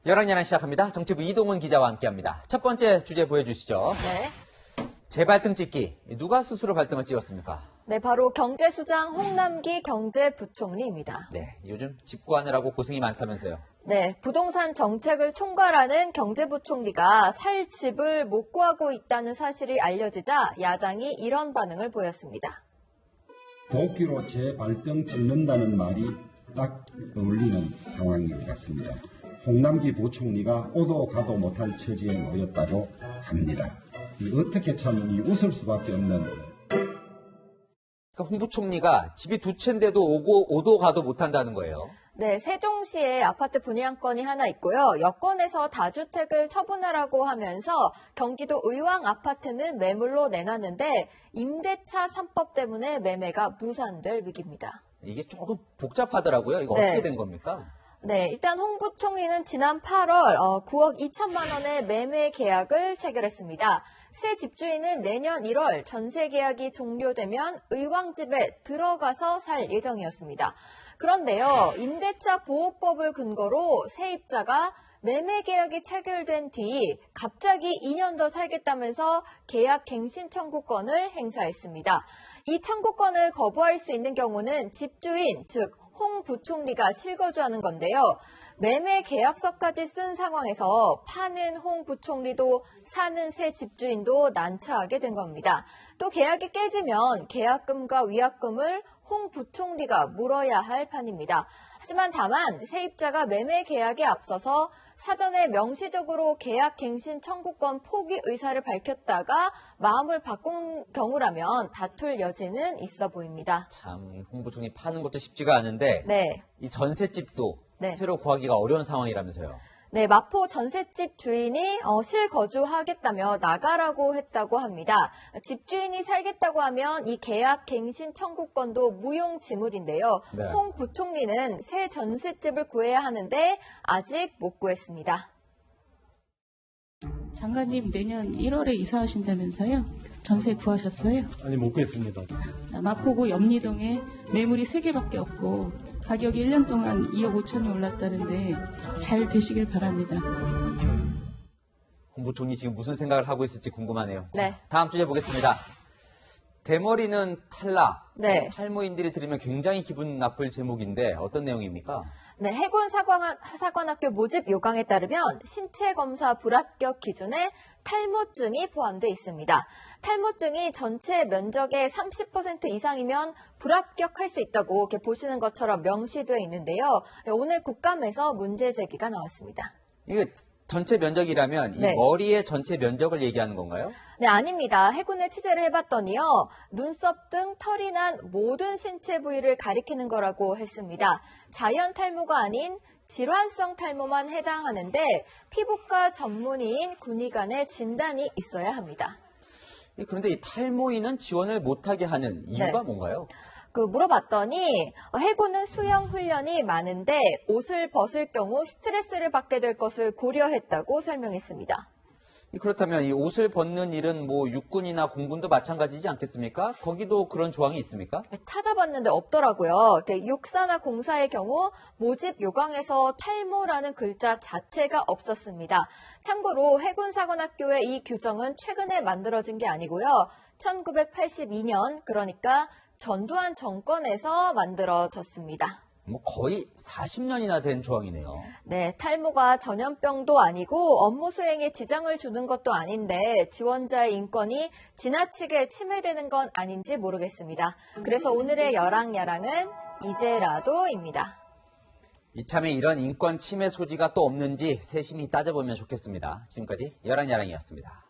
열왕열왕 시작합니다. 정치부 이동훈 기자와 함께합니다. 첫 번째 주제 보여주시죠. 네. 재발등 찍기. 누가 스스로 발등을 찍었습니까? 네, 바로 경제수장 홍남기 경제부총리입니다. 네, 요즘 집 구하느라고 고생이 많다면서요. 네, 부동산 정책을 총괄하는 경제부총리가 살 집을 못 구하고 있다는 사실이 알려지자 야당이 이런 반응을 보였습니다. 도끼로 재발등 찍는다는 말이 딱 어울리는 상황인 것 같습니다. 홍남기 부총리가 오도 가도 못할 처지에 놓였다고 합니다. 어떻게 참 웃을 수밖에 없는. 그러니까 홍 부총리가 집이 두 채인데도 오도 가도 못한다는 거예요. 네, 세종시에 아파트 분양권이 하나 있고요. 여권에서 다주택을 처분하라고 하면서 경기도 의왕 아파트는 매물로 내놨는데 임대차 3법 때문에 매매가 무산될 위기입니다. 이게 조금 복잡하더라고요. 이거 네. 어떻게 된 겁니까? 네, 일단 홍 부총리는 지난 8월 9억 2천만 원의 매매 계약을 체결했습니다. 새 집주인은 내년 1월 전세 계약이 종료되면 의왕집에 들어가서 살 예정이었습니다. 그런데요, 임대차 보호법을 근거로 세입자가 매매 계약이 체결된 뒤 갑자기 2년 더 살겠다면서 계약 갱신 청구권을 행사했습니다. 이 청구권을 거부할 수 있는 경우는 집주인, 즉 홍 부총리가 실거주하는 건데요. 매매 계약서까지 쓴 상황에서 파는 홍 부총리도 사는 새 집주인도 난처하게 된 겁니다. 또 계약이 깨지면 계약금과 위약금을 홍 부총리가 물어야 할 판입니다. 하지만 다만 세입자가 매매 계약에 앞서서 사전에 명시적으로 계약 갱신 청구권 포기 의사를 밝혔다가 마음을 바꾼 경우라면 다툴 여지는 있어 보입니다. 참, 홍 부총리 파는 것도 쉽지가 않은데 네. 이 전셋집도 네. 새로 구하기가 어려운 상황이라면서요. 네, 마포 전셋집 주인이 실거주하겠다며 나가라고 했다고 합니다. 집주인이 살겠다고 하면 이 계약 갱신 청구권도 무용지물인데요. 네. 홍 부총리는 새 전셋집을 구해야 하는데 아직 못 구했습니다. 장관님 내년 1월에 이사하신다면서요? 전세 구하셨어요? 아니 못 구했습니다. 마포구 염리동에 매물이 3개밖에 없고 가격이 1년 동안 2억 5천이 올랐다는데 잘 되시길 바랍니다. 홍 부총리 지금 무슨 생각을 하고 있을지 궁금하네요. 네. 다음 주제 보겠습니다. 대머리는 탈락. 네. 탈모인들이 들으면 굉장히 기분 나쁠 제목인데 어떤 내용입니까? 네, 해군 사관학교 모집 요강에 따르면 신체 검사 불합격 기준에 탈모증이 포함되어 있습니다. 탈모증이 전체 면적의 30% 이상이면 불합격할 수 있다고 이렇게 보시는 것처럼 명시되어 있는데요. 오늘 국감에서 문제 제기가 나왔습니다. 이게 전체 면적이라면 네. 이 머리의 전체 면적을 얘기하는 건가요? 네, 아닙니다. 해군에 취재를 해봤더니요. 눈썹 등 털이 난 모든 신체 부위를 가리키는 거라고 했습니다. 자연 탈모가 아닌 질환성 탈모만 해당하는데 피부과 전문의인 군의관의 진단이 있어야 합니다. 그런데 이 탈모인은 지원을 못하게 하는 이유가 네. 뭔가요? 물어봤더니 해군은 수영 훈련이 많은데 옷을 벗을 경우 스트레스를 받게 될 것을 고려했다고 설명했습니다. 그렇다면 이 옷을 벗는 일은 뭐 육군이나 공군도 마찬가지지 않겠습니까? 거기도 그런 조항이 있습니까? 찾아봤는데 없더라고요. 육사나 공사의 경우 모집 요강에서 탈모라는 글자 자체가 없었습니다. 참고로 해군사관학교의 이 규정은 최근에 만들어진 게 아니고요. 1982년, 그러니까 전두환 정권에서 만들어졌습니다. 뭐 거의 40년이나 된 조항이네요. 네, 탈모가 전염병도 아니고 업무 수행에 지장을 주는 것도 아닌데 지원자의 인권이 지나치게 침해되는 건 아닌지 모르겠습니다. 그래서 오늘의 열왕야랑은 이제라도입니다. 이참에 이런 인권 침해 소지가 또 없는지 세심히 따져보면 좋겠습니다. 지금까지 열왕야랑이었습니다.